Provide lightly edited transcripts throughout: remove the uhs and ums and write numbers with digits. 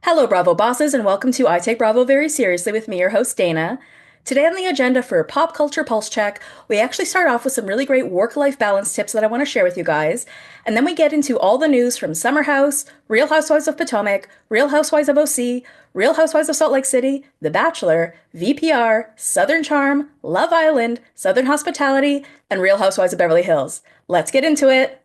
Hello, Bravo bosses, and welcome to I Take Bravo Very Seriously with me, your host, Dana. Today on the agenda for Pop Culture Pulse Check, we actually start off with some really great work-life balance tips that I want to share with you guys, and then we get into all the news from Summer House, Real Housewives of Potomac, Real Housewives of OC, Real Housewives of Salt Lake City, The Bachelor, VPR, Southern Charm, Love Island, Southern Hospitality, and Real Housewives of Beverly Hills. Let's get into it.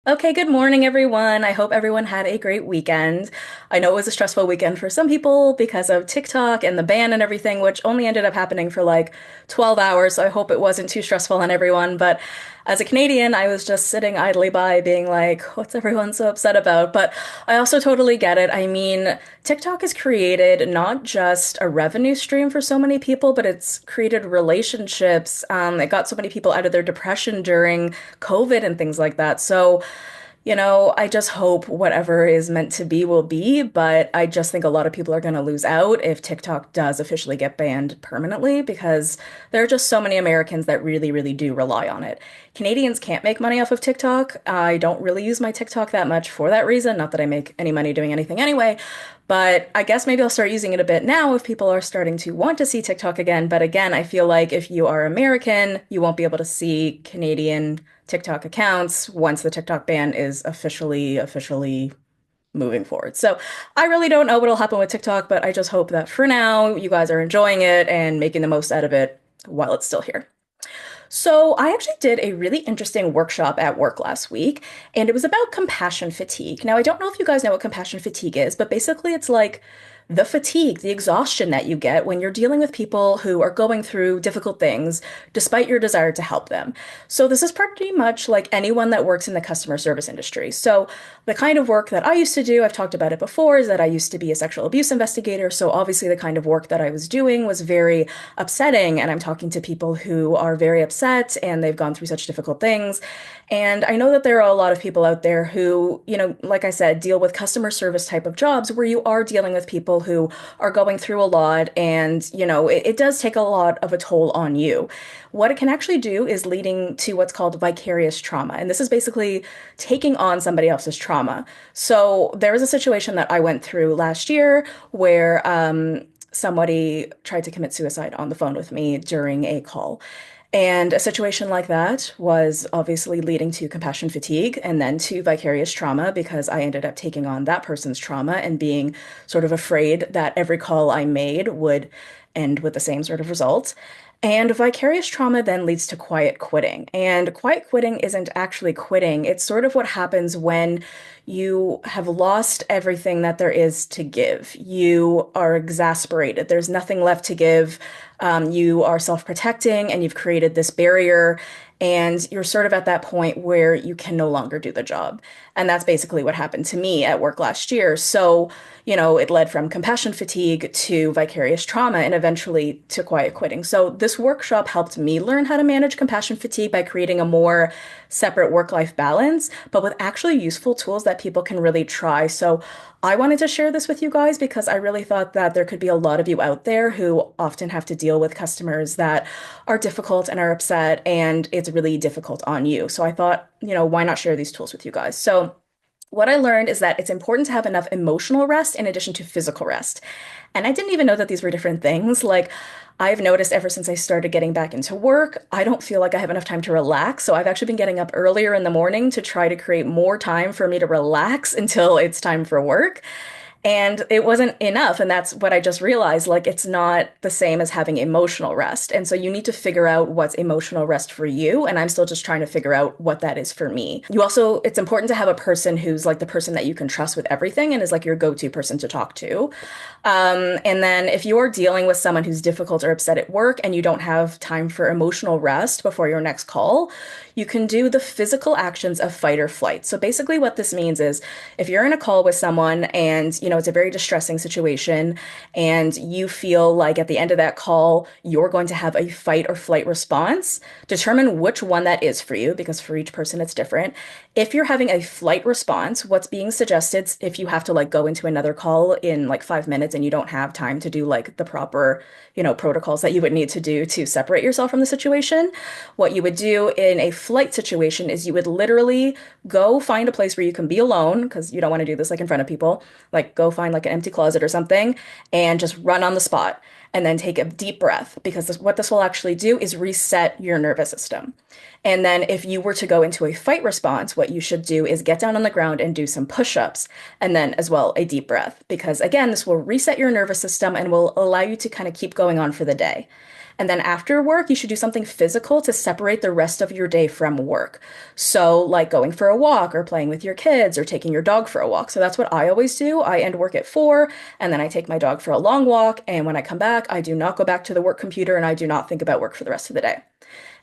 Okay, good morning, everyone. I hope everyone had a great weekend. I know it was a stressful weekend for some people because of TikTok and the ban and everything, which only ended up happening for like 12 hours. So I hope it wasn't too stressful on everyone. But as a Canadian, I was just sitting idly by being like, what's everyone so upset about? But I also totally get it. I mean, TikTok has created not just a revenue stream for so many people, but it's created relationships. It got so many people out of their depression during COVID and things like that. So, I just hope whatever is meant to be will be, but I just think a lot of people are going to lose out if TikTok does officially get banned permanently because there are just so many Americans that really, really do rely on it. Canadians can't make money off of TikTok. I don't really use my TikTok that much for that reason. Not that I make any money doing anything anyway, but I guess maybe I'll start using it a bit now if people are starting to want to see TikTok again. But again, I feel like if you are American, you won't be able to see Canadian TikTok accounts once the TikTok ban is officially moving forward. So I really don't know what'll happen with TikTok, but I just hope that for now you guys are enjoying it and making the most out of it while it's still here. So I actually did a really interesting workshop at work last week, and it was about compassion fatigue. Now, I don't know if you guys know what compassion fatigue is, but basically it's like the fatigue, the exhaustion that you get when you're dealing with people who are going through difficult things despite your desire to help them. So this is pretty much like anyone that works in the customer service industry. So the kind of work that I used to do, I've talked about it before, is that I used to be a sexual abuse investigator. So obviously the kind of work that I was doing was very upsetting. And I'm talking to people who are very upset and they've gone through such difficult things. And I know that there are a lot of people out there who, like I said, deal with customer service type of jobs where you are dealing with people who are going through a lot and, it does take a lot of a toll on you. What it can actually do is leading to what's called vicarious trauma. And this is basically taking on somebody else's trauma. So there was a situation that I went through last year where somebody tried to commit suicide on the phone with me during a call. And a situation like that was obviously leading to compassion fatigue and then to vicarious trauma because I ended up taking on that person's trauma and being sort of afraid that every call I made would end with the same sort of result. And vicarious trauma then leads to quiet quitting. And quiet quitting isn't actually quitting. It's sort of what happens when you have lost everything that there is to give. You are exasperated. There's nothing left to give. You are self-protecting and you've created this barrier. And you're sort of at that point where you can no longer do the job. And that's basically what happened to me at work last year. So, it led from compassion fatigue to vicarious trauma and eventually to quiet quitting. So this workshop helped me learn how to manage compassion fatigue by creating a more separate work-life balance, but with actually useful tools that people can really try. So I wanted to share this with you guys because I really thought that there could be a lot of you out there who often have to deal with customers that are difficult and are upset, and it's really difficult on you. So I thought, why not share these tools with you guys? So what I learned is that it's important to have enough emotional rest in addition to physical rest. And I didn't even know that these were different things. Like, I've noticed ever since I started getting back into work, I don't feel like I have enough time to relax. So I've actually been getting up earlier in the morning to try to create more time for me to relax until it's time for work. And it wasn't enough. And that's what I just realized. Like, it's not the same as having emotional rest. And so you need to figure out what's emotional rest for you. And I'm still just trying to figure out what that is for me. It's important to have a person who's like the person that you can trust with everything and is like your go-to person to talk to. And then if you're dealing with someone who's difficult or upset at work and you don't have time for emotional rest before your next call, you can do the physical actions of fight or flight. So basically what this means is if you're in a call with someone and, it's a very distressing situation and you feel like at the end of that call, you're going to have a fight or flight response, determine which one that is for you because for each person it's different. If you're having a flight response, what's being suggested if you have to like go into another call in like 5 minutes and you don't have time to do like the proper, protocols that you would need to do to separate yourself from the situation, what you would do in a flight situation is you would literally go find a place where you can be alone because you don't want to do this like in front of people. Like go find like an empty closet or something and just run on the spot and then take a deep breath because what this will actually do is reset your nervous system. And then if you were to go into a fight response, what you should do is get down on the ground and do some push-ups and then as well a deep breath because again, this will reset your nervous system and will allow you to kind of keep going on for the day. And then after work, you should do something physical to separate the rest of your day from work. So, like going for a walk or playing with your kids or taking your dog for a walk. So, that's what I always do. I end work at 4 and then I take my dog for a long walk. And when I come back, I do not go back to the work computer and I do not think about work for the rest of the day.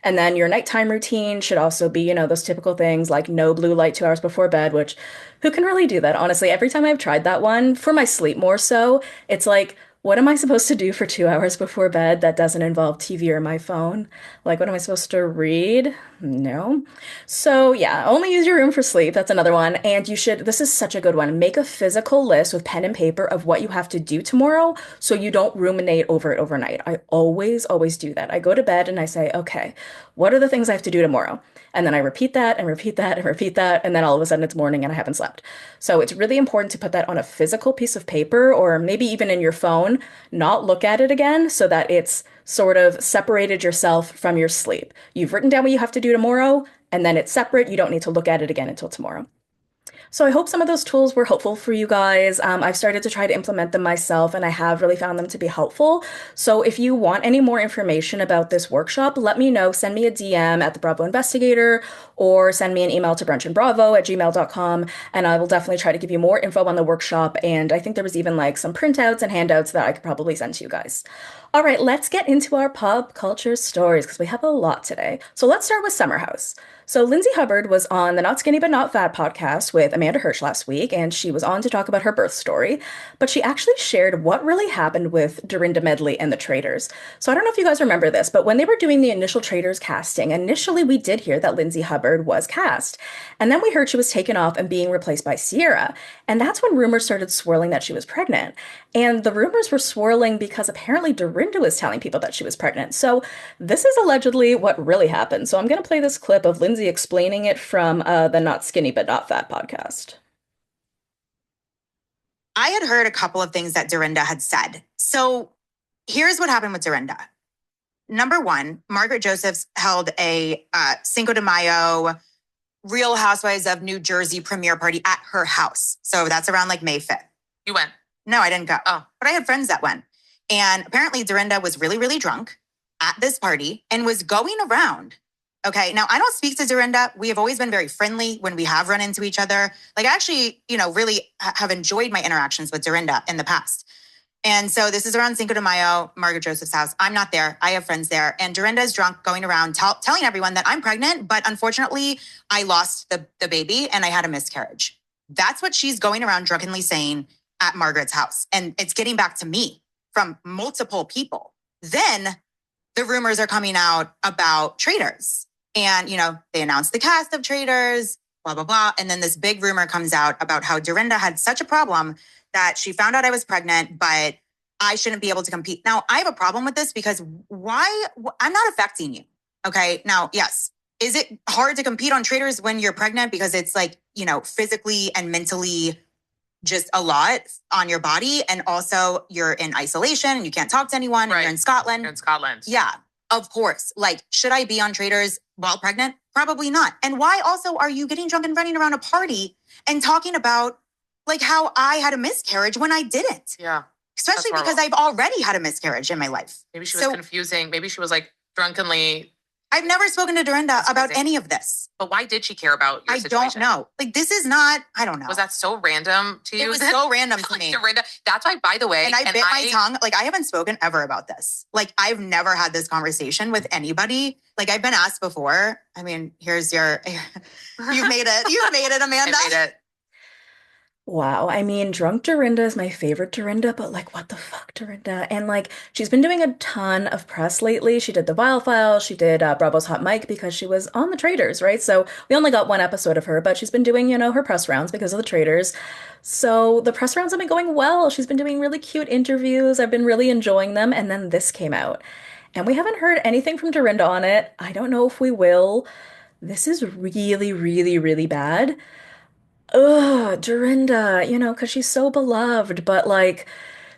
And then your nighttime routine should also be, those typical things like no blue light 2 hours before bed, which who can really do that? Honestly, every time I've tried that one, for my sleep more so, it's like, what am I supposed to do for 2 hours before bed that doesn't involve TV or my phone? Like, what am I supposed to read? No. So, yeah, only use your room for sleep. That's another one. And you should, this is such a good one. Make a physical list with pen and paper of what you have to do tomorrow so you don't ruminate over it overnight. I always do that. I go to bed and I say, okay, what are the things I have to do tomorrow? And then I repeat that and repeat that and repeat that. And then all of a sudden it's morning and I haven't slept. So it's really important to put that on a physical piece of paper or maybe even in your phone, not look at it again so that it's sort of separated yourself from your sleep. You've written down what you have to do tomorrow and then it's separate. You don't need to look at it again until tomorrow. So I hope some of those tools were helpful for you guys. I've started to try to implement them myself, and I have really found them to be helpful. So if you want any more information about this workshop, let me know. Send me a DM at the Bravo Investigator or send me an email to brunchandbravo@gmail.com, and I will definitely try to give you more info on the workshop. And I think there was even like some printouts and handouts that I could probably send to you guys. All right, let's get into our pop culture stories because we have a lot today. So let's start with Summer House. So Lindsay Hubbard was on the Not Skinny But Not Fat podcast with Amanda Hirsch last week, and she was on to talk about her birth story, but she actually shared what really happened with Dorinda Medley and the Traitors. So I don't know if you guys remember this, but when they were doing the initial Traitors casting, initially we did hear that Lindsay Hubbard was cast, and then we heard she was taken off and being replaced by Sierra, and that's when rumors started swirling that she was pregnant. And the rumors were swirling because apparently Dorinda was telling people that she was pregnant. So this is allegedly what really happened. So I'm going to play this clip of Lindsay explaining it from the Not Skinny But Not Fat podcast. I had heard a couple of things that Dorinda had said. So here's what happened with Dorinda. Number one, Margaret Josephs held a Cinco de Mayo Real Housewives of New Jersey premiere party at her house. So that's around like May 5th. You went? No, I didn't go. Oh. But I had friends that went. And apparently Dorinda was really, really drunk at this party and was going around. Okay, now I don't speak to Dorinda. We have always been very friendly when we have run into each other. Like I actually, really have enjoyed my interactions with Dorinda in the past. And so this is around Cinco de Mayo, Margaret Joseph's house. I'm not there. I have friends there. And Dorinda is drunk going around telling everyone that I'm pregnant, but unfortunately I lost the baby and I had a miscarriage. That's what she's going around drunkenly saying at Margaret's house. And it's getting back to me from multiple people. Then the rumors are coming out about Traitors. And, they announced the cast of Traitors, blah, blah, blah. And then this big rumor comes out about how Dorinda had such a problem that she found out I was pregnant, but I shouldn't be able to compete. Now, I have a problem with this because why? I'm not affecting you. Okay. Now, yes. Is it hard to compete on Traitors when you're pregnant? Because it's like, physically and mentally just a lot on your body. And also you're in isolation and you can't talk to anyone. Right. And you're in Scotland. You're in Scotland. Yeah, of course. Like, should I be on Traitors while pregnant? Probably not. And why also are you getting drunk and running around a party and talking about like how I had a miscarriage when I didn't? Yeah. Especially because I've already had a miscarriage in my life. Maybe she was confusing. Maybe she was like drunkenly. I've never spoken to Dorinda about any of this. But why did she care about your situation? I don't know. Like, this is not, I don't know. Was that so random to you? It was so random to me. Dorinda, that's why, by the way. And I bit my tongue. Like, I haven't spoken ever about this. Like, I've never had this conversation with anybody. Like, I've been asked before. I mean, here's your, you've made it. You've made it, Amanda. I made it. Wow. I mean, Drunk Dorinda is my favorite Dorinda, but like, what the fuck, Dorinda? And like, she's been doing a ton of press lately. She did the Wild File, she did Bravo's Hot Mic because she was on the Traitors, right? So we only got one episode of her, but she's been doing, her press rounds because of the Traitors. So the press rounds have been going well. She's been doing really cute interviews. I've been really enjoying them. And then this came out. And we haven't heard anything from Dorinda on it. I don't know if we will. This is really, really, really bad. Ugh, Dorinda, because she's so beloved, but like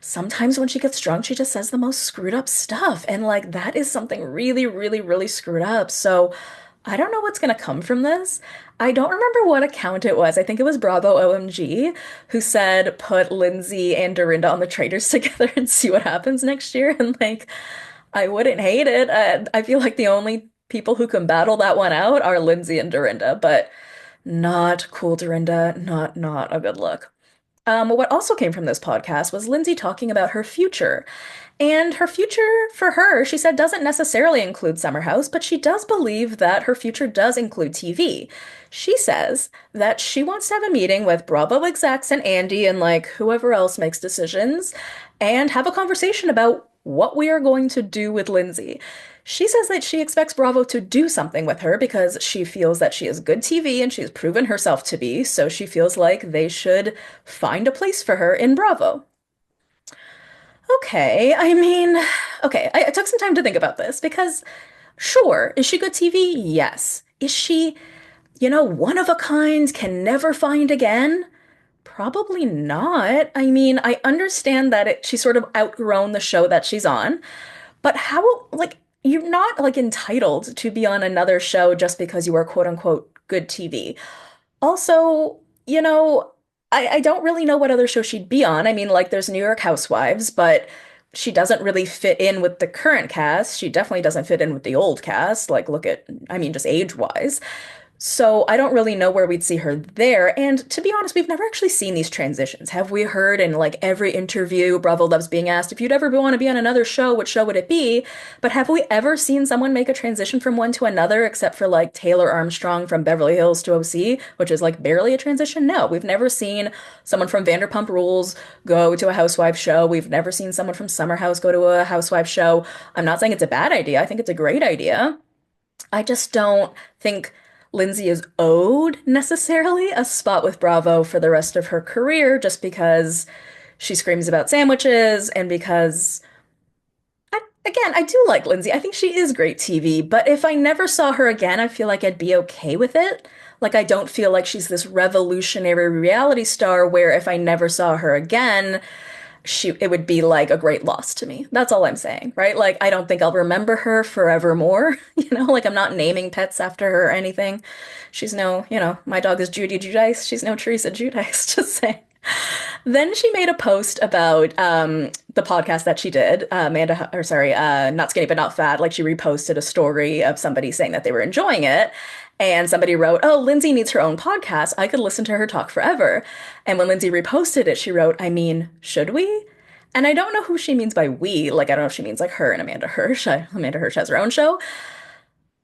sometimes when she gets drunk, she just says the most screwed up stuff. And like that is something really, really, really screwed up. So I don't know what's gonna come from this. I don't remember what account it was. I think it was Bravo OMG who said put Lindsay and Dorinda on the Traitors together and see what happens next year. And like, I wouldn't hate it. I feel like the only people who can battle that one out are Lindsay and Dorinda, but. Not cool, Dorinda. Not a good look. What also came from this podcast was Lindsay talking about her future. And her future for her, she said, doesn't necessarily include Summer House, but she does believe that her future does include TV. She says that she wants to have a meeting with Bravo execs and Andy and like whoever else makes decisions and have a conversation about what we are going to do with Lindsay. She says that she expects Bravo to do something with her because she feels that she is good TV and she's proven herself to be, so she feels like they should find a place for her in Bravo. Okay, I mean, okay, I took some time to think about this because, sure, is she good TV? Yes. Is she, one of a kind, can never find again? Probably not. I mean, I understand that she's sort of outgrown the show that she's on, but how, like, you're not like entitled to be on another show just because you are quote unquote good TV. Also, I don't really know what other show she'd be on. I mean, like, there's New York Housewives, but she doesn't really fit in with the current cast. She definitely doesn't fit in with the old cast. Like, look at, I mean, just age-wise. So I don't really know where we'd see her there. And to be honest, we've never actually seen these transitions. Have we heard in like every interview, Bravo loves being asked, if you'd ever want to be on another show, what show would it be? But have we ever seen someone make a transition from one to another, except for like Taylor Armstrong from Beverly Hills to OC, which is like barely a transition? No, we've never seen someone from Vanderpump Rules go to a housewife show. We've never seen someone from Summer House go to a housewife show. I'm not saying it's a bad idea. I think it's a great idea. I just don't think Lindsay is owed necessarily a spot with Bravo for the rest of her career just because she screams about sandwiches and because, again, I do like Lindsay. I think she is great TV, but if I never saw her again, I feel like I'd be okay with it. Like, I don't feel like she's this revolutionary reality star where if I never saw her again, it would be like a great loss to me. That's all I'm saying, right? Like I don't think I'll remember her forevermore. Like I'm not naming pets after her or anything. She's no, my dog is Judy Judice. She's no Teresa Judice, just saying. Then she made a post about the podcast that she did, Not Skinny But Not Fat. Like she reposted a story of somebody saying that they were enjoying it. And somebody wrote, "Oh, Lindsay needs her own podcast. I could listen to her talk forever." And when Lindsay reposted it, she wrote, "I mean, should we?" And I don't know who she means by we. Like, I don't know if she means like her and Amanda Hirsch. Amanda Hirsch has her own show.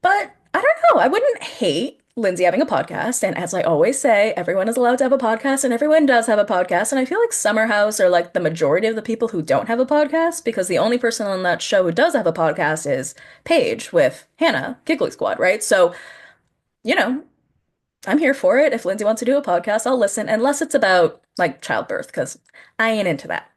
But I don't know. I wouldn't hate Lindsay having a podcast. And as I always say, everyone is allowed to have a podcast and everyone does have a podcast. And I feel like Summer House are like the majority of the people who don't have a podcast because the only person on that show who does have a podcast is Paige with Hannah, Giggly Squad, right? So, you know, I'm here for it. If Lindsay wants to do a podcast, I'll listen, unless it's about like childbirth, because I ain't into that.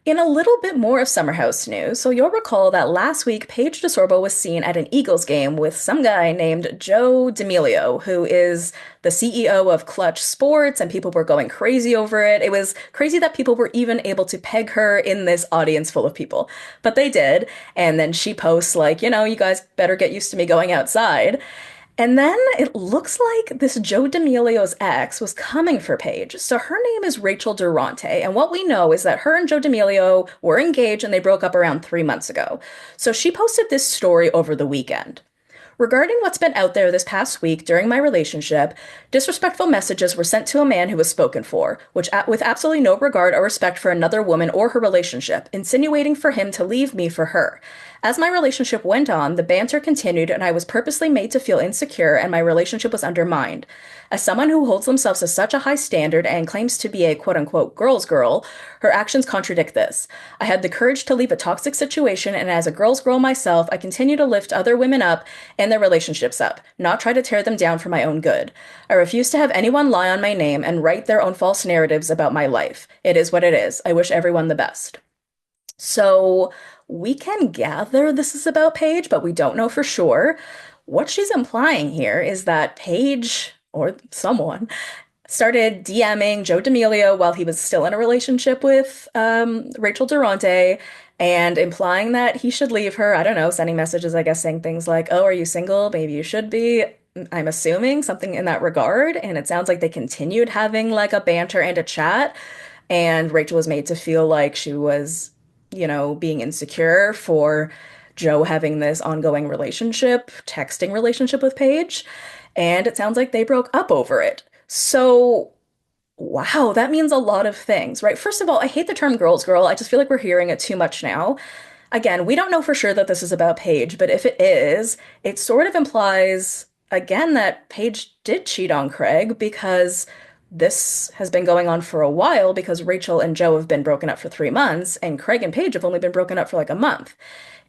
In a little bit more of Summer House news, so you'll recall that last week Paige DeSorbo was seen at an Eagles game with some guy named Joe D'Amelio, who is the CEO of Clutch Sports, and people were going crazy over it. It was crazy that people were even able to peg her in this audience full of people, but they did. And then she posts like, you guys better get used to me going outside. And then it looks like this Joe D'Amelio's ex was coming for Paige. So her name is Rachel Durante. And what we know is that her and Joe D'Amelio were engaged and they broke up around 3 months ago. So she posted this story over the weekend. Regarding what's been out there this past week during my relationship, disrespectful messages were sent to a man who was spoken for, which with absolutely no regard or respect for another woman or her relationship, insinuating for him to leave me for her. As my relationship went on, the banter continued and I was purposely made to feel insecure and my relationship was undermined. As someone who holds themselves to such a high standard and claims to be a quote unquote girl's girl, her actions contradict this. I had the courage to leave a toxic situation, and as a girl's girl myself, I continue to lift other women up and their relationships up, not try to tear them down for my own good. I refuse to have anyone lie on my name and write their own false narratives about my life. It is what it is. I wish everyone the best. So we can gather this is about Paige, but we don't know for sure. What she's implying here is that Paige, or someone, started DMing Joe D'Amelio while he was still in a relationship with Rachel Durante and implying that he should leave her. I don't know, sending messages, I guess, saying things like, oh, are you single? Maybe you should be. I'm assuming something in that regard. And it sounds like they continued having like a banter and a chat. And Rachel was made to feel like she was, being insecure for Joe having this ongoing relationship, texting relationship with Paige. And it sounds like they broke up over it. So, wow, that means a lot of things, right? First of all, I hate the term girl's girl. I just feel like we're hearing it too much now. Again, we don't know for sure that this is about Paige, but if it is, it sort of implies, again, that Paige did cheat on Craig because this has been going on for a while because Rachel and Joe have been broken up for 3 months and Craig and Paige have only been broken up for like a month.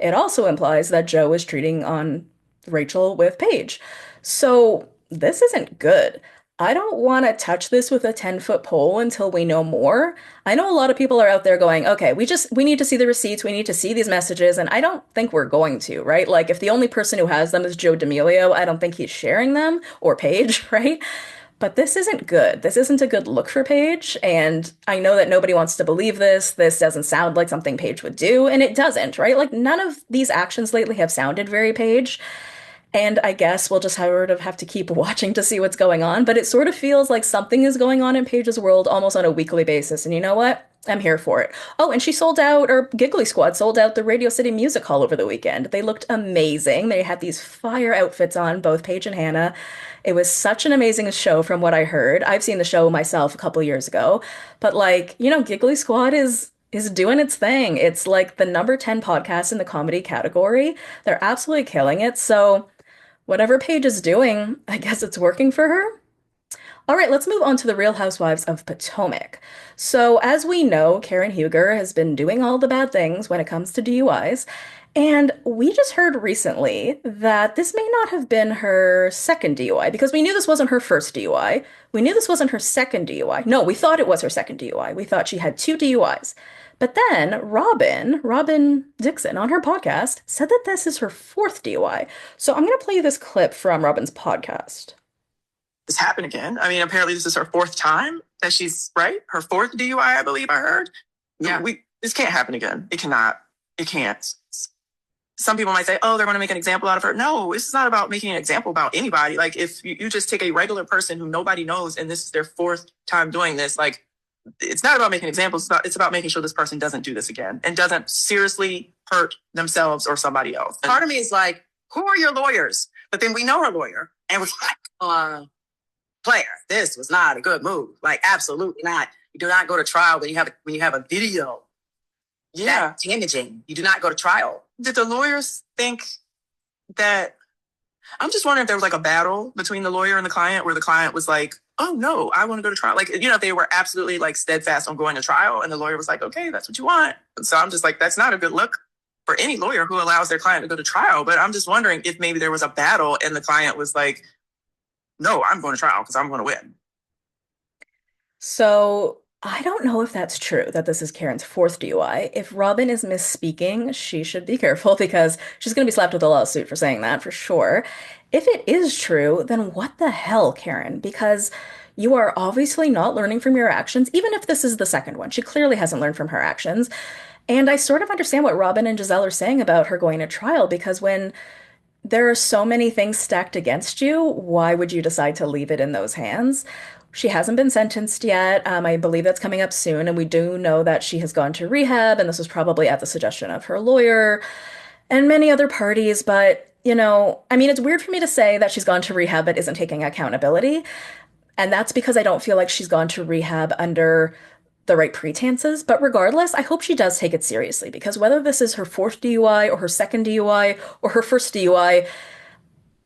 It also implies that Joe is cheating on Rachel with Paige. So this isn't good. I don't want to touch this with a 10-foot pole until we know more. I know a lot of people are out there going, okay, we need to see the receipts, we need to see these messages, and I don't think we're going to, right? Like if the only person who has them is Joe D'Amelio, I don't think he's sharing them, or Paige, right? But this isn't good. This isn't a good look for Paige, and I know that nobody wants to believe this. This doesn't sound like something Paige would do, and it doesn't, right? Like none of these actions lately have sounded very Paige. And I guess we'll just sort of have to keep watching to see what's going on. But it sort of feels like something is going on in Paige's world almost on a weekly basis. And you know what? I'm here for it. Oh, and she sold out, or Giggly Squad sold out the Radio City Music Hall over the weekend. They looked amazing. They had these fire outfits on, both Paige and Hannah. It was such an amazing show from what I heard. I've seen the show myself a couple years ago. But like, Giggly Squad is doing its thing. It's like the number 10 podcast in the comedy category. They're absolutely killing it. So whatever Paige is doing, I guess it's working for her. All right, let's move on to the Real Housewives of Potomac. So, as we know, Karen Huger has been doing all the bad things when it comes to DUIs. And we just heard recently that this may not have been her second DUI because we knew this wasn't her first DUI. We knew this wasn't her second DUI. No, we thought it was her second DUI. We thought she had two DUIs. But then Robin Dixon on her podcast said that this is her fourth DUI. So I'm going to play you this clip from Robin's podcast. This happened again. I mean, apparently this is her fourth time that she's, right? Her fourth DUI, I believe I heard. Yeah. This can't happen again. It cannot. It can't. Some people might say, oh, they're going to make an example out of her. No, it's not about making an example about anybody. Like if you just take a regular person who nobody knows and this is their fourth time doing this, like it's not about making examples. It's about making sure this person doesn't do this again and doesn't seriously hurt themselves or somebody else. And part of me is like, who are your lawyers? But then we know her lawyer and we're like, player, this was not a good move. Like, absolutely not. You do not go to trial when you have a video. Yeah. That's damaging. You do not go to trial. Did the lawyers think that? I'm just wondering if there was like a battle between the lawyer and the client where the client was like, oh no, I want to go to trial. Like, if they were absolutely like steadfast on going to trial and the lawyer was like, okay, that's what you want. And so I'm just like, that's not a good look for any lawyer who allows their client to go to trial. But I'm just wondering if maybe there was a battle and the client was like, no, I'm going to trial because I'm going to win. So I don't know if that's true, that this is Karen's fourth DUI. If Robin is misspeaking, she should be careful because she's going to be slapped with a lawsuit for saying that for sure. If it is true, then what the hell, Karen? Because you are obviously not learning from your actions, even if this is the second one. She clearly hasn't learned from her actions. And I sort of understand what Robin and Giselle are saying about her going to trial because when there are so many things stacked against you, why would you decide to leave it in those hands? She hasn't been sentenced yet. I believe that's coming up soon. And we do know that she has gone to rehab, and this was probably at the suggestion of her lawyer and many other parties. But, it's weird for me to say that she's gone to rehab but isn't taking accountability. And that's because I don't feel like she's gone to rehab under the right pretenses. But regardless, I hope she does take it seriously because whether this is her fourth DUI or her second DUI or her first DUI,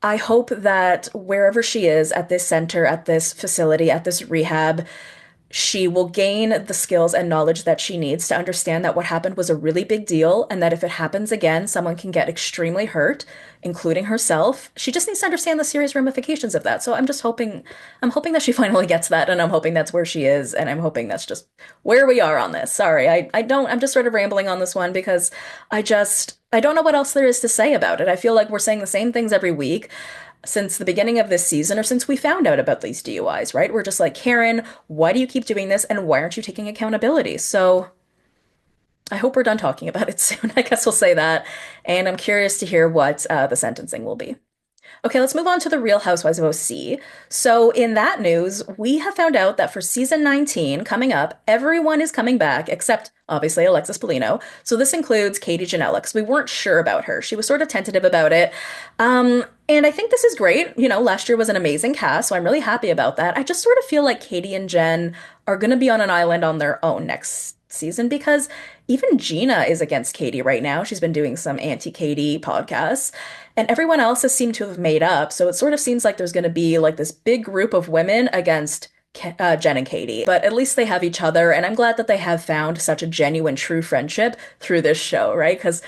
I hope that wherever she is at this center, at this facility, at this rehab, she will gain the skills and knowledge that she needs to understand that what happened was a really big deal and that if it happens again, someone can get extremely hurt, including herself. She just needs to understand the serious ramifications of that. So I'm hoping that she finally gets that, and I'm hoping that's where she is, and I'm hoping that's just where we are on this. Sorry, I'm just sort of rambling on this one because I don't know what else there is to say about it. I feel like we're saying the same things every week since the beginning of this season or since we found out about these DUIs, right? We're just like, Karen, why do you keep doing this and why aren't you taking accountability? So I hope we're done talking about it soon. I guess we'll say that. And I'm curious to hear what the sentencing will be. Okay, let's move on to the Real Housewives of OC. So, in that news, we have found out that for season 19 coming up, everyone is coming back except obviously Alexis Polino. So, this includes Katie Janela because we weren't sure about her. She was sort of tentative about it. And I think this is great. You know, last year was an amazing cast, so I'm really happy about that. I just sort of feel like Katie and Jen are going to be on an island on their own next season because even Gina is against Katie right now. She's been doing some anti-Katie podcasts, and everyone else has seemed to have made up. So it sort of seems like there's going to be like this big group of women against Jen and Katie. But at least they have each other, and I'm glad that they have found such a genuine, true friendship through this show, right? Because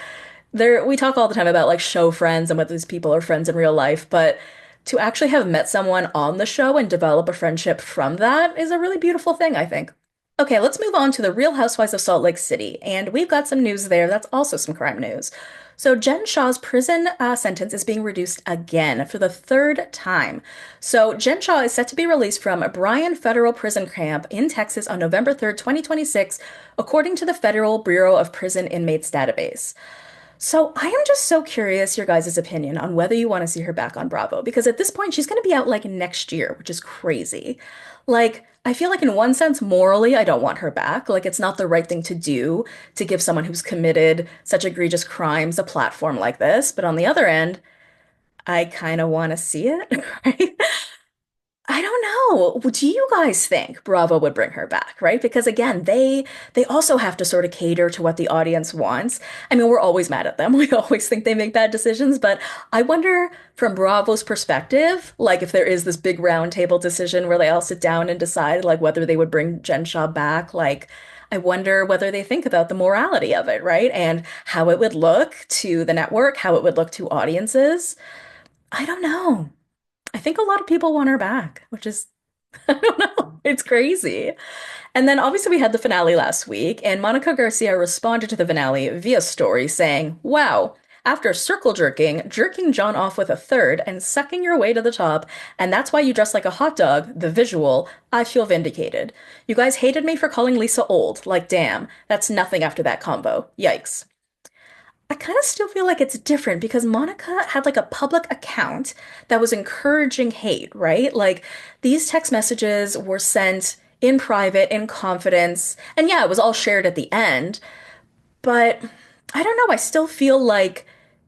we talk all the time about like show friends and whether these people are friends in real life, but to actually have met someone on the show and develop a friendship from that is a really beautiful thing, I think. Okay, let's move on to the Real Housewives of Salt Lake City. And we've got some news there that's also some crime news. So, Jen Shah's prison sentence is being reduced again for the third time. So, Jen Shah is set to be released from Bryan Federal Prison Camp in Texas on November 3rd, 2026, according to the Federal Bureau of Prison Inmates database. So I am just so curious your guys' opinion on whether you want to see her back on Bravo, because at this point she's going to be out like next year, which is crazy. Like, I feel like in one sense, morally, I don't want her back. Like, it's not the right thing to do to give someone who's committed such egregious crimes a platform like this. But on the other end, I kind of want to see it, right? I don't know. Do you guys think Bravo would bring her back, right? Because again, they also have to sort of cater to what the audience wants. I mean, we're always mad at them. We always think they make bad decisions, but I wonder from Bravo's perspective, like if there is this big round table decision where they all sit down and decide like whether they would bring Jen Shah back, like I wonder whether they think about the morality of it, right? And how it would look to the network, how it would look to audiences. I don't know. I think a lot of people want her back, which is, I don't know, it's crazy. And then obviously we had the finale last week, and Monica Garcia responded to the finale via story saying, wow, after circle jerking, jerking John off with a third, and sucking your way to the top, and that's why you dress like a hot dog, the visual, I feel vindicated. You guys hated me for calling Lisa old, like damn, that's nothing after that combo. Yikes. I kind of still feel like it's different because Monica had like a public account that was encouraging hate, right? Like these text messages were sent in private, in confidence, and yeah, it was all shared at the end. But I don't know, I still feel like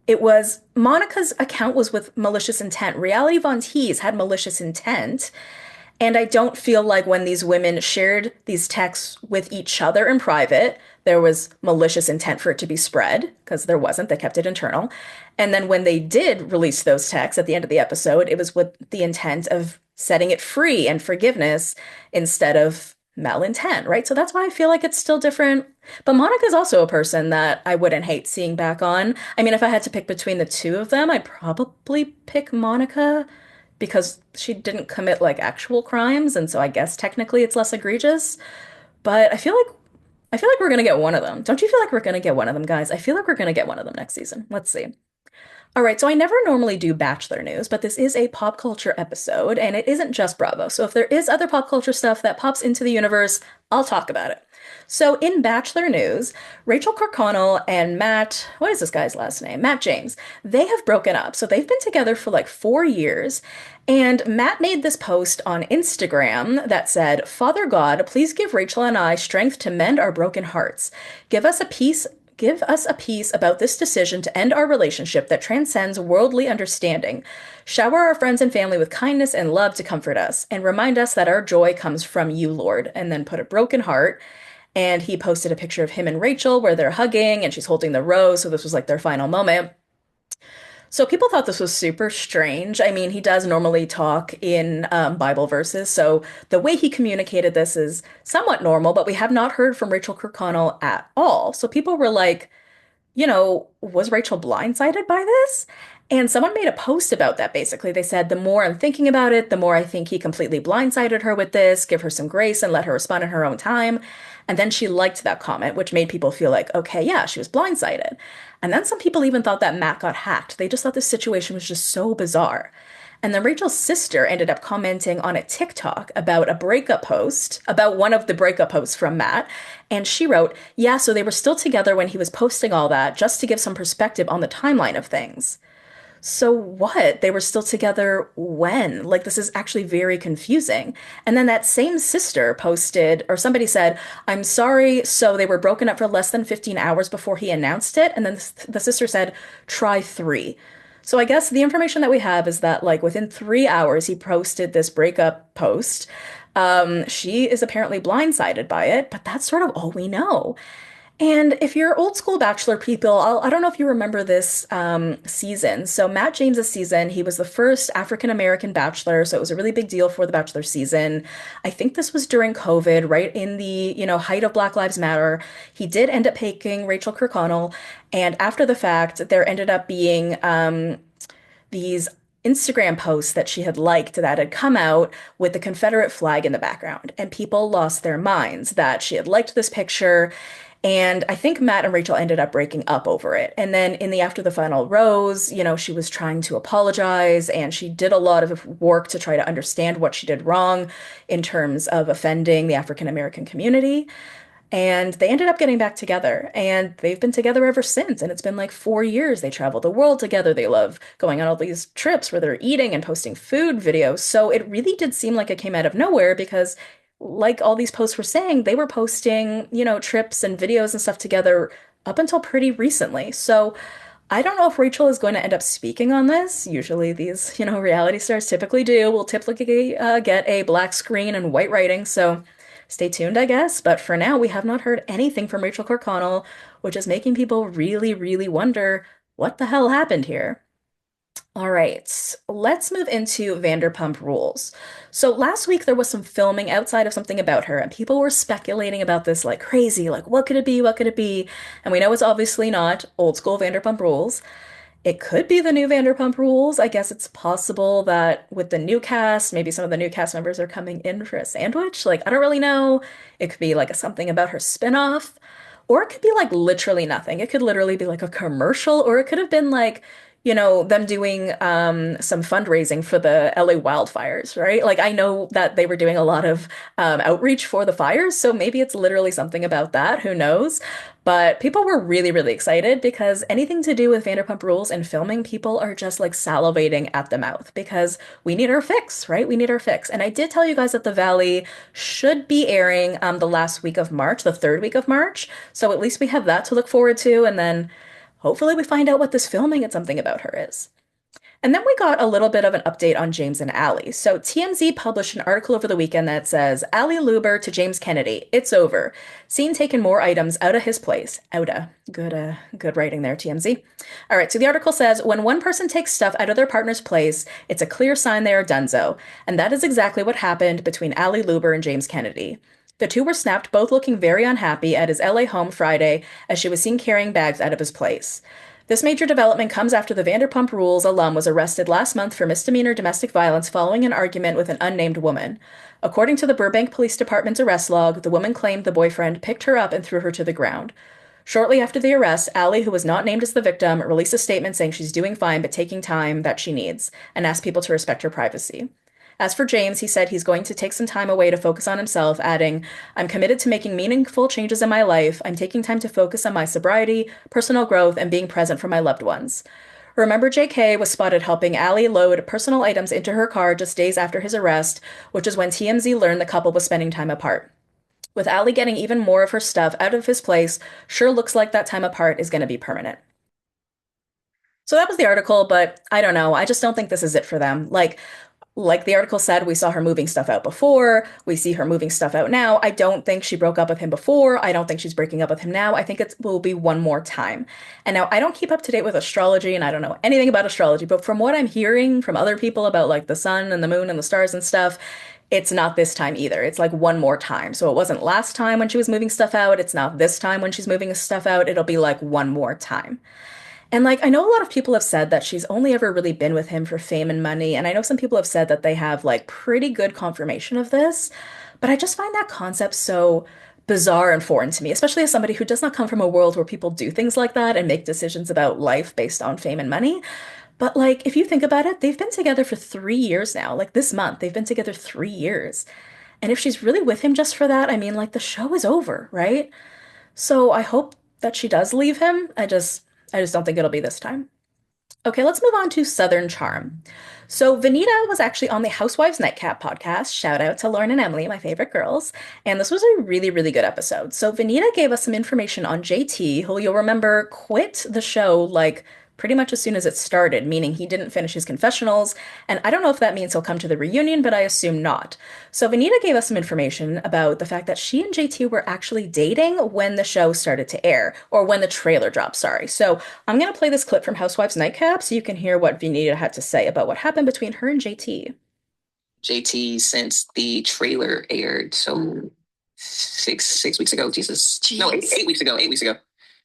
it was Monica's account was with malicious intent. Reality Von Teese had malicious intent. And I don't feel like when these women shared these texts with each other in private, there was malicious intent for it to be spread, because there wasn't. They kept it internal. And then when they did release those texts at the end of the episode, it was with the intent of setting it free and forgiveness instead of malintent, right? So that's why I feel like it's still different. But Monica's also a person that I wouldn't hate seeing back on. I mean, if I had to pick between the two of them, I'd probably pick Monica because she didn't commit like actual crimes, and so I guess technically it's less egregious. But I feel like we're gonna get one of them. Don't you feel like we're gonna get one of them, guys? I feel like we're gonna get one of them next season. Let's see. All right, so I never normally do Bachelor news, but this is a pop culture episode, and it isn't just Bravo. So if there is other pop culture stuff that pops into the universe, I'll talk about it. So in Bachelor news, Rachel Kirkconnell and what is this guy's last name? Matt James. They have broken up. So they've been together for like 4 years. And Matt made this post on Instagram that said, Father God, please give Rachel and I strength to mend our broken hearts. Give us a peace about this decision to end our relationship that transcends worldly understanding. Shower our friends and family with kindness and love to comfort us, and remind us that our joy comes from you, Lord. And then put a broken heart. And he posted a picture of him and Rachel where they're hugging and she's holding the rose. So this was like their final moment. So people thought this was super strange. I mean, he does normally talk in Bible verses, so the way he communicated this is somewhat normal, but we have not heard from Rachel Kirkconnell at all. So people were like, was Rachel blindsided by this? And someone made a post about that basically. They said, the more I'm thinking about it, the more I think he completely blindsided her with this, give her some grace and let her respond in her own time. And then she liked that comment, which made people feel like, okay, yeah, she was blindsided. And then some people even thought that Matt got hacked. They just thought the situation was just so bizarre. And then Rachel's sister ended up commenting on a TikTok about a breakup post, about one of the breakup posts from Matt. And she wrote, yeah, so they were still together when he was posting all that, just to give some perspective on the timeline of things. So what? They were still together when? Like, this is actually very confusing. And then that same sister posted, or somebody said, I'm sorry, so they were broken up for less than 15 hours before he announced it. And then the sister said, try three. So I guess the information that we have is that, like, within 3 hours, he posted this breakup post. She is apparently blindsided by it, but that's sort of all we know. And if you're old school Bachelor people, I don't know if you remember this season. So Matt James's season, he was the first African American Bachelor, so it was a really big deal for the Bachelor season. I think this was during COVID, right in the, height of Black Lives Matter. He did end up picking Rachel Kirkconnell, and after the fact, there ended up being these Instagram posts that she had liked that had come out with the Confederate flag in the background, and people lost their minds that she had liked this picture. And I think Matt and Rachel ended up breaking up over it. And then in the after the final rose, she was trying to apologize and she did a lot of work to try to understand what she did wrong in terms of offending the African American community. And they ended up getting back together and they've been together ever since. And it's been like 4 years. They travel the world together. They love going on all these trips where they're eating and posting food videos. So it really did seem like it came out of nowhere because, like all these posts were saying, they were posting, trips and videos and stuff together up until pretty recently. So I don't know if Rachel is going to end up speaking on this. Usually these, reality stars typically do. We'll typically get a black screen and white writing. So stay tuned, I guess. But for now, we have not heard anything from Rachel Kirkconnell, which is making people really, really wonder what the hell happened here. All right, let's move into Vanderpump Rules. So last week there was some filming outside of Something About Her, and people were speculating about this like crazy, like what could it be? What could it be? And we know it's obviously not old school Vanderpump Rules. It could be the new Vanderpump Rules. I guess it's possible that with the new cast, maybe some of the new cast members are coming in for a sandwich. Like, I don't really know. It could be like a Something About Her spinoff, or it could be like literally nothing. It could literally be like a commercial, or it could have been like, them doing some fundraising for the LA wildfires, right? Like, I know that they were doing a lot of outreach for the fires, so maybe it's literally something about that. Who knows? But people were really, really excited because anything to do with Vanderpump Rules and filming, people are just like salivating at the mouth because we need our fix, right? We need our fix. And I did tell you guys that The Valley should be airing the last week of March, the third week of March. So at least we have that to look forward to. And then hopefully we find out what this filming and Something About Her is. And then we got a little bit of an update on James and Allie. So TMZ published an article over the weekend that says, Allie Luber to James Kennedy, it's over. Seen taking more items out of his place. Outa. Good writing there, TMZ. All right, so the article says, when one person takes stuff out of their partner's place, it's a clear sign they are donezo. And that is exactly what happened between Allie Luber and James Kennedy. The two were snapped, both looking very unhappy at his LA home Friday as she was seen carrying bags out of his place. This major development comes after the Vanderpump Rules alum was arrested last month for misdemeanor domestic violence following an argument with an unnamed woman. According to the Burbank Police Department's arrest log, the woman claimed the boyfriend picked her up and threw her to the ground. Shortly after the arrest, Allie, who was not named as the victim, released a statement saying she's doing fine but taking time that she needs, and asked people to respect her privacy. As for James, he said he's going to take some time away to focus on himself, adding, I'm committed to making meaningful changes in my life. I'm taking time to focus on my sobriety, personal growth, and being present for my loved ones. Remember, JK was spotted helping Allie load personal items into her car just days after his arrest, which is when TMZ learned the couple was spending time apart. With Allie getting even more of her stuff out of his place, sure looks like that time apart is going to be permanent. So that was the article, but I don't know. I just don't think this is it for them. Like, Like the article said, we saw her moving stuff out before. We see her moving stuff out now. I don't think she broke up with him before. I don't think she's breaking up with him now. I think it will be one more time. And now I don't keep up to date with astrology and I don't know anything about astrology, but from what I'm hearing from other people about like the sun and the moon and the stars and stuff, it's not this time either. It's like one more time. So it wasn't last time when she was moving stuff out. It's not this time when she's moving stuff out. It'll be like one more time. And like, I know a lot of people have said that she's only ever really been with him for fame and money. And I know some people have said that they have like pretty good confirmation of this. But I just find that concept so bizarre and foreign to me, especially as somebody who does not come from a world where people do things like that and make decisions about life based on fame and money. But like, if you think about it, they've been together for 3 years now. Like this month, they've been together 3 years. And if she's really with him just for that, I mean, like the show is over, right? So I hope that she does leave him. I just don't think it'll be this time. Okay, let's move on to Southern Charm. So Vanita was actually on the Housewives Nightcap podcast. Shout out to Lauren and Emily, my favorite girls. And this was a really, really good episode. So Vanita gave us some information on JT, who you'll remember quit the show like pretty much as soon as it started, meaning he didn't finish his confessionals. And I don't know if that means he'll come to the reunion, but I assume not. So Vanita gave us some information about the fact that she and JT were actually dating when the show started to air, or when the trailer dropped, sorry. So I'm going to play this clip from Housewives Nightcap so you can hear what Vanita had to say about what happened between her and JT. JT since the trailer aired, so six weeks ago. Jesus, no, 8 weeks ago. 8 weeks ago.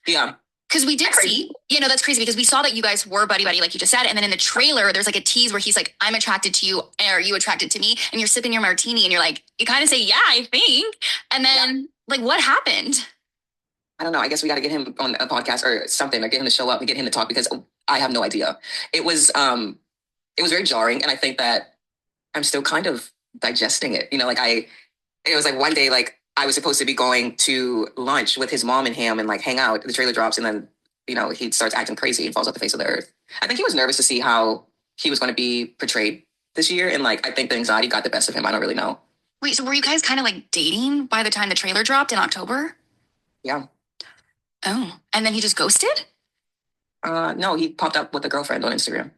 Yeah. Because we did see, that's crazy because we saw that you guys were buddy buddy, like you just said. And then in the trailer, there's like a tease where he's like, I'm attracted to you. Are you attracted to me? And you're sipping your martini and you're like, you kind of say, yeah, I think. And then like, what happened? I don't know. I guess we got to get him on a podcast or something, or get him to show up and get him to talk, because I have no idea. It was very jarring. And I think that I'm still kind of digesting it. It was like one day, like, I was supposed to be going to lunch with his mom and him and like hang out. The trailer drops and then, he starts acting crazy and falls off the face of the earth. I think he was nervous to see how he was going to be portrayed this year. And like, I think the anxiety got the best of him. I don't really know. Wait, so were you guys kind of like dating by the time the trailer dropped in October? Yeah. Oh, and then he just ghosted? No, he popped up with a girlfriend on Instagram.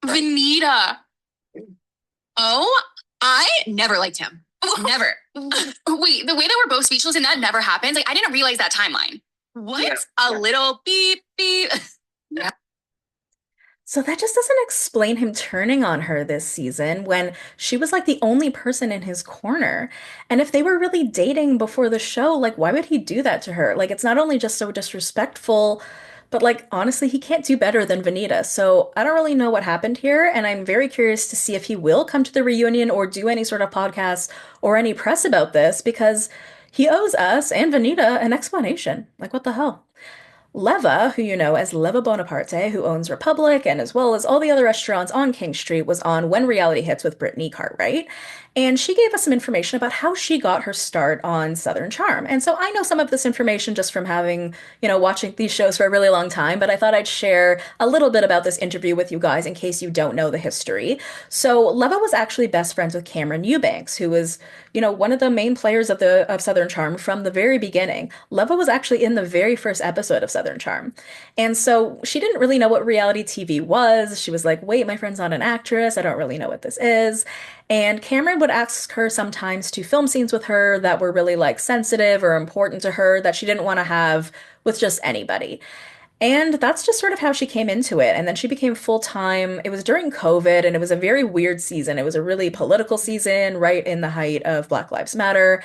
Vanita. Oh, I never liked him. Never. Wait, the way that we're both speechless and that never happens. Like, I didn't realize that timeline. What? Yeah. A little beep, beep. Yeah. So that just doesn't explain him turning on her this season when she was like the only person in his corner. And if they were really dating before the show, like, why would he do that to her? Like, it's not only just so disrespectful, but like, honestly, he can't do better than Vanita. So I don't really know what happened here. And I'm very curious to see if he will come to the reunion or do any sort of podcast or any press about this, because he owes us and Vanita an explanation. Like, what the hell? Leva, who you know as Leva Bonaparte, who owns Republic and as well as all the other restaurants on King Street, was on When Reality Hits with Brittany Cartwright. And she gave us some information about how she got her start on Southern Charm. And so I know some of this information just from having, watching these shows for a really long time, but I thought I'd share a little bit about this interview with you guys in case you don't know the history. So Leva was actually best friends with Cameron Eubanks, who was, one of the main players of Southern Charm from the very beginning. Leva was actually in the very first episode of Southern Charm. And so she didn't really know what reality TV was. She was like, wait, my friend's not an actress. I don't really know what this is. And Cameron would ask her sometimes to film scenes with her that were really like sensitive or important to her that she didn't want to have with just anybody. And that's just sort of how she came into it. And then she became full-time. It was during COVID and it was a very weird season. It was a really political season, right in the height of Black Lives Matter.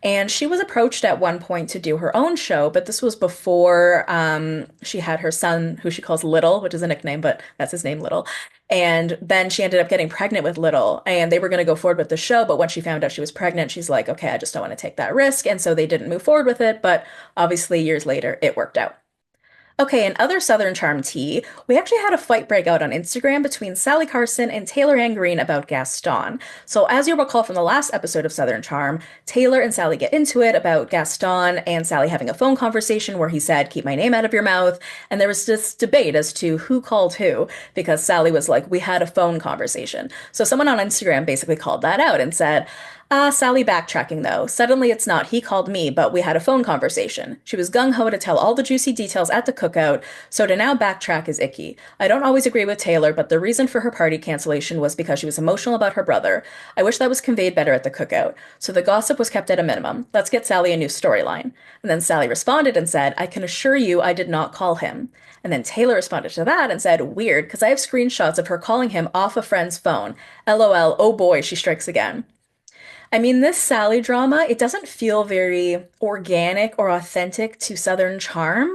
And she was approached at one point to do her own show, but this was before she had her son, who she calls Little, which is a nickname, but that's his name, Little. And then she ended up getting pregnant with Little, and they were going to go forward with the show. But when she found out she was pregnant, she's like, okay, I just don't want to take that risk. And so they didn't move forward with it. But obviously, years later, it worked out. Okay, in other Southern Charm tea, we actually had a fight break out on Instagram between Sally Carson and Taylor Ann Green about Gaston. So as you'll recall from the last episode of Southern Charm, Taylor and Sally get into it about Gaston and Sally having a phone conversation where he said, keep my name out of your mouth. And there was this debate as to who called who, because Sally was like, we had a phone conversation. So someone on Instagram basically called that out and said, Sally backtracking though. Suddenly it's not he called me, but we had a phone conversation. She was gung-ho to tell all the juicy details at the cookout, so to now backtrack is icky. I don't always agree with Taylor, but the reason for her party cancellation was because she was emotional about her brother. I wish that was conveyed better at the cookout. So the gossip was kept at a minimum. Let's get Sally a new storyline. And then Sally responded and said, I can assure you I did not call him. And then Taylor responded to that and said, weird, because I have screenshots of her calling him off a friend's phone. LOL, oh boy, she strikes again. I mean, this Sally drama, it doesn't feel very organic or authentic to Southern charm,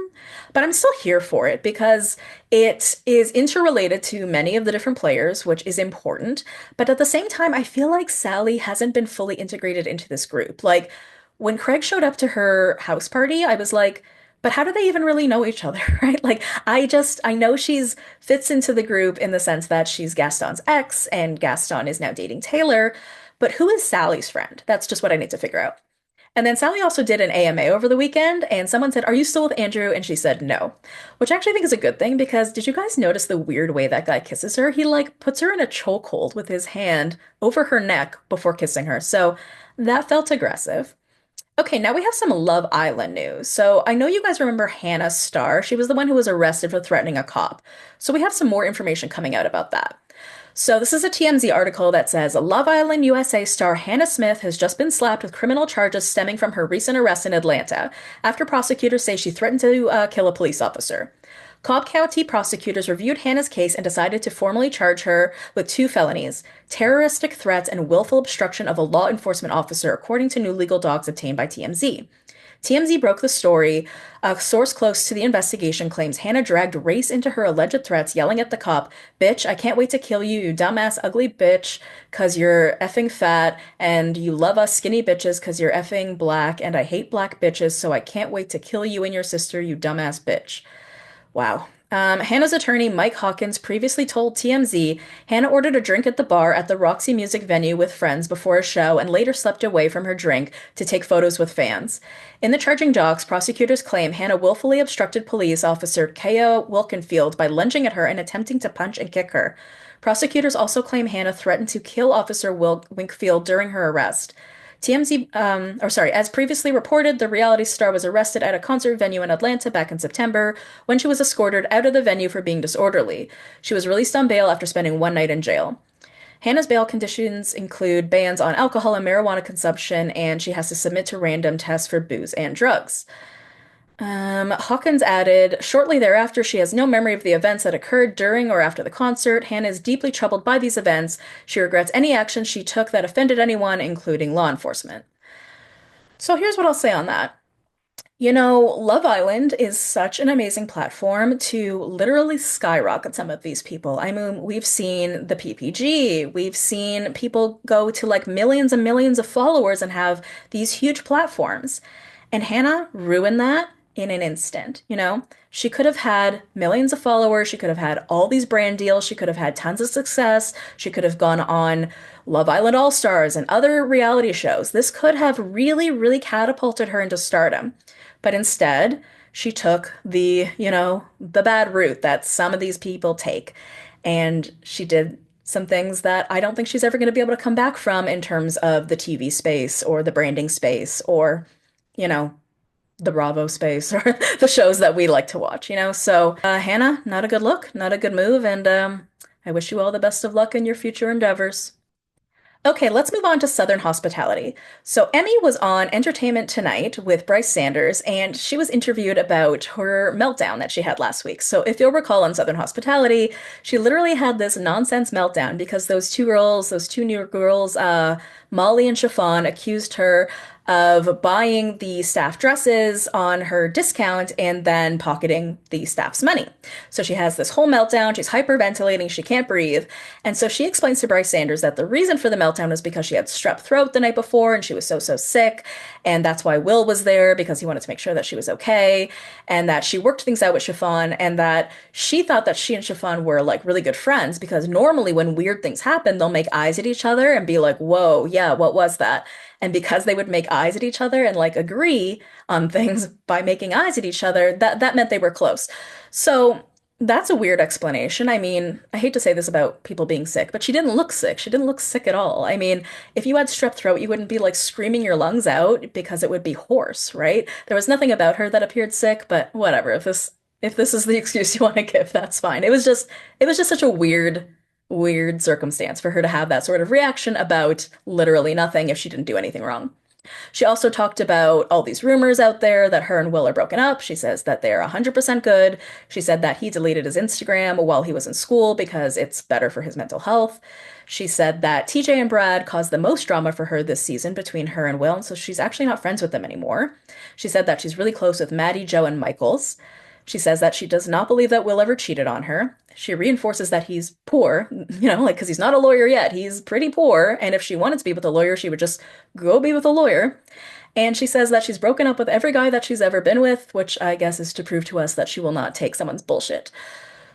but I'm still here for it because it is interrelated to many of the different players, which is important. But at the same time, I feel like Sally hasn't been fully integrated into this group. Like, when Craig showed up to her house party, I was like, but how do they even really know each other, right? Like, I know she's fits into the group in the sense that she's Gaston's ex and Gaston is now dating Taylor, but who is Sally's friend? That's just what I need to figure out. And then Sally also did an AMA over the weekend, and someone said, are you still with Andrew? And she said no, which I actually think is a good thing because did you guys notice the weird way that guy kisses her? He like puts her in a chokehold with his hand over her neck before kissing her. So that felt aggressive. Okay, now we have some Love Island news. So I know you guys remember Hannah Starr. She was the one who was arrested for threatening a cop. So we have some more information coming out about that. So this is a TMZ article that says Love Island USA star Hannah Smith has just been slapped with criminal charges stemming from her recent arrest in Atlanta after prosecutors say she threatened to kill a police officer. Cobb County prosecutors reviewed Hannah's case and decided to formally charge her with 2 felonies, terroristic threats and willful obstruction of a law enforcement officer, according to new legal docs obtained by TMZ. TMZ broke the story. A source close to the investigation claims Hannah dragged race into her alleged threats, yelling at the cop, bitch, I can't wait to kill you, you dumbass ugly bitch, cause you're effing fat, and you love us skinny bitches cause you're effing black, and I hate black bitches, so I can't wait to kill you and your sister, you dumbass bitch. Wow. Hannah's attorney, Mike Hawkins, previously told TMZ Hannah ordered a drink at the bar at the Roxy Music venue with friends before a show and later slept away from her drink to take photos with fans. In the charging docs, prosecutors claim Hannah willfully obstructed police officer Kaya Wilkenfield by lunging at her and attempting to punch and kick her. Prosecutors also claim Hannah threatened to kill Officer Winkfield during her arrest. As previously reported, the reality star was arrested at a concert venue in Atlanta back in September when she was escorted out of the venue for being disorderly. She was released on bail after spending 1 night in jail. Hannah's bail conditions include bans on alcohol and marijuana consumption, and she has to submit to random tests for booze and drugs. Hawkins added, shortly thereafter, she has no memory of the events that occurred during or after the concert. Hannah is deeply troubled by these events. She regrets any action she took that offended anyone, including law enforcement. So here's what I'll say on that. You know, Love Island is such an amazing platform to literally skyrocket some of these people. I mean, we've seen the PPG, we've seen people go to like millions and millions of followers and have these huge platforms. And Hannah ruined that in an instant, you know? She could have had millions of followers, she could have had all these brand deals, she could have had tons of success, she could have gone on Love Island All Stars and other reality shows. This could have really, really catapulted her into stardom. But instead, she took the bad route that some of these people take. And she did some things that I don't think she's ever going to be able to come back from in terms of the TV space or the branding space or, you know, the Bravo space or the shows that we like to watch, you know? So, Hannah, not a good look, not a good move, and I wish you all the best of luck in your future endeavors. Okay, let's move on to Southern Hospitality. So, Emmy was on Entertainment Tonight with Bryce Sanders, and she was interviewed about her meltdown that she had last week. So, if you'll recall on Southern Hospitality, she literally had this nonsense meltdown because those two new girls, Molly and Chiffon, accused her of buying the staff dresses on her discount and then pocketing the staff's money. So she has this whole meltdown. She's hyperventilating. She can't breathe. And so she explains to Bryce Sanders that the reason for the meltdown was because she had strep throat the night before and she was so sick. And that's why Will was there because he wanted to make sure that she was okay. And that she worked things out with Chiffon and that she thought that she and Chiffon were like really good friends because normally when weird things happen, they'll make eyes at each other and be like, whoa, yeah, what was that? And because they would make eyes at each other and like agree on things by making eyes at each other, that meant they were close. So That's a weird explanation. I mean, I hate to say this about people being sick, but she didn't look sick. She didn't look sick at all. I mean, if you had strep throat, you wouldn't be like screaming your lungs out because it would be hoarse, right? There was nothing about her that appeared sick, but whatever. If this is the excuse you want to give, that's fine. It was just such a weird circumstance for her to have that sort of reaction about literally nothing if she didn't do anything wrong. She also talked about all these rumors out there that her and Will are broken up. She says that they're 100% good. She said that he deleted his Instagram while he was in school because it's better for his mental health. She said that TJ and Brad caused the most drama for her this season between her and Will, and so she's actually not friends with them anymore. She said that she's really close with Maddie, Joe, and Michaels. She says that she does not believe that Will ever cheated on her. She reinforces that he's poor, like, because he's not a lawyer yet. He's pretty poor, and if she wanted to be with a lawyer, she would just go be with a lawyer. And she says that she's broken up with every guy that she's ever been with, which I guess is to prove to us that she will not take someone's bullshit.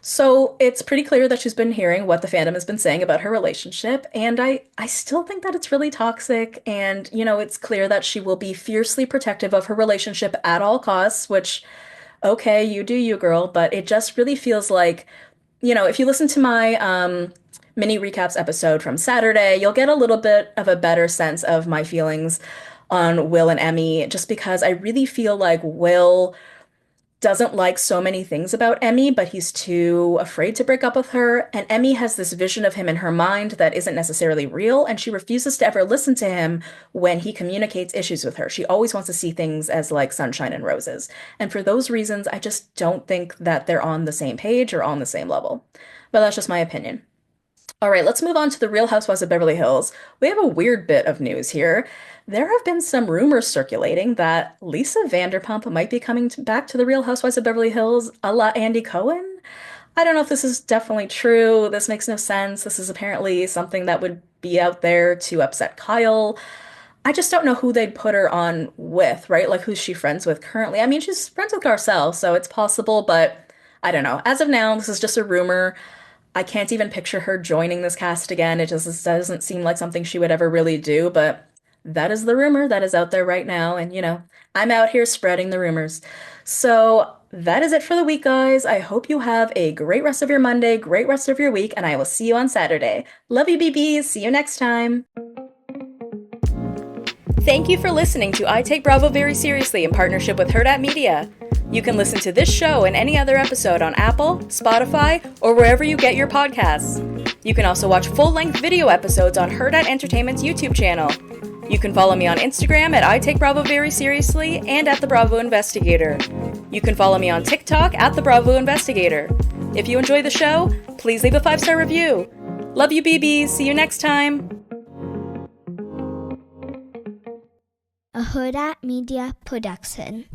So it's pretty clear that she's been hearing what the fandom has been saying about her relationship, and I still think that it's really toxic, and, it's clear that she will be fiercely protective of her relationship at all costs, which, okay, you do you, girl, but it just really feels like, if you listen to my mini recaps episode from Saturday, you'll get a little bit of a better sense of my feelings on Will and Emmy, just because I really feel like Will doesn't like so many things about Emmy, but he's too afraid to break up with her. And Emmy has this vision of him in her mind that isn't necessarily real, and she refuses to ever listen to him when he communicates issues with her. She always wants to see things as like sunshine and roses. And for those reasons, I just don't think that they're on the same page or on the same level. But that's just my opinion. All right, let's move on to the Real Housewives of Beverly Hills. We have a weird bit of news here. There have been some rumors circulating that Lisa Vanderpump might be coming back to the Real Housewives of Beverly Hills a la Andy Cohen. I don't know if this is definitely true. This makes no sense. This is apparently something that would be out there to upset Kyle. I just don't know who they'd put her on with, right? Like, who's she friends with currently? I mean, she's friends with Garcelle, so it's possible, but I don't know. As of now, this is just a rumor. I can't even picture her joining this cast again. It just doesn't seem like something she would ever really do, but that is the rumor that is out there right now. And, I'm out here spreading the rumors. So that is it for the week, guys. I hope you have a great rest of your Monday, great rest of your week, and I will see you on Saturday. Love you, BBs. See you next time. Thank you for listening to I Take Bravo Very Seriously in partnership with Hurrdat Media. You can listen to this show and any other episode on Apple, Spotify, or wherever you get your podcasts. You can also watch full-length video episodes on Hurrdat Entertainment's YouTube channel. You can follow me on Instagram at I Take Bravo Very Seriously and at The Bravo Investigator. You can follow me on TikTok at The Bravo Investigator. If you enjoy the show, please leave a 5-star review. Love you, BBs. See you next time. A Hurrdat Media Production.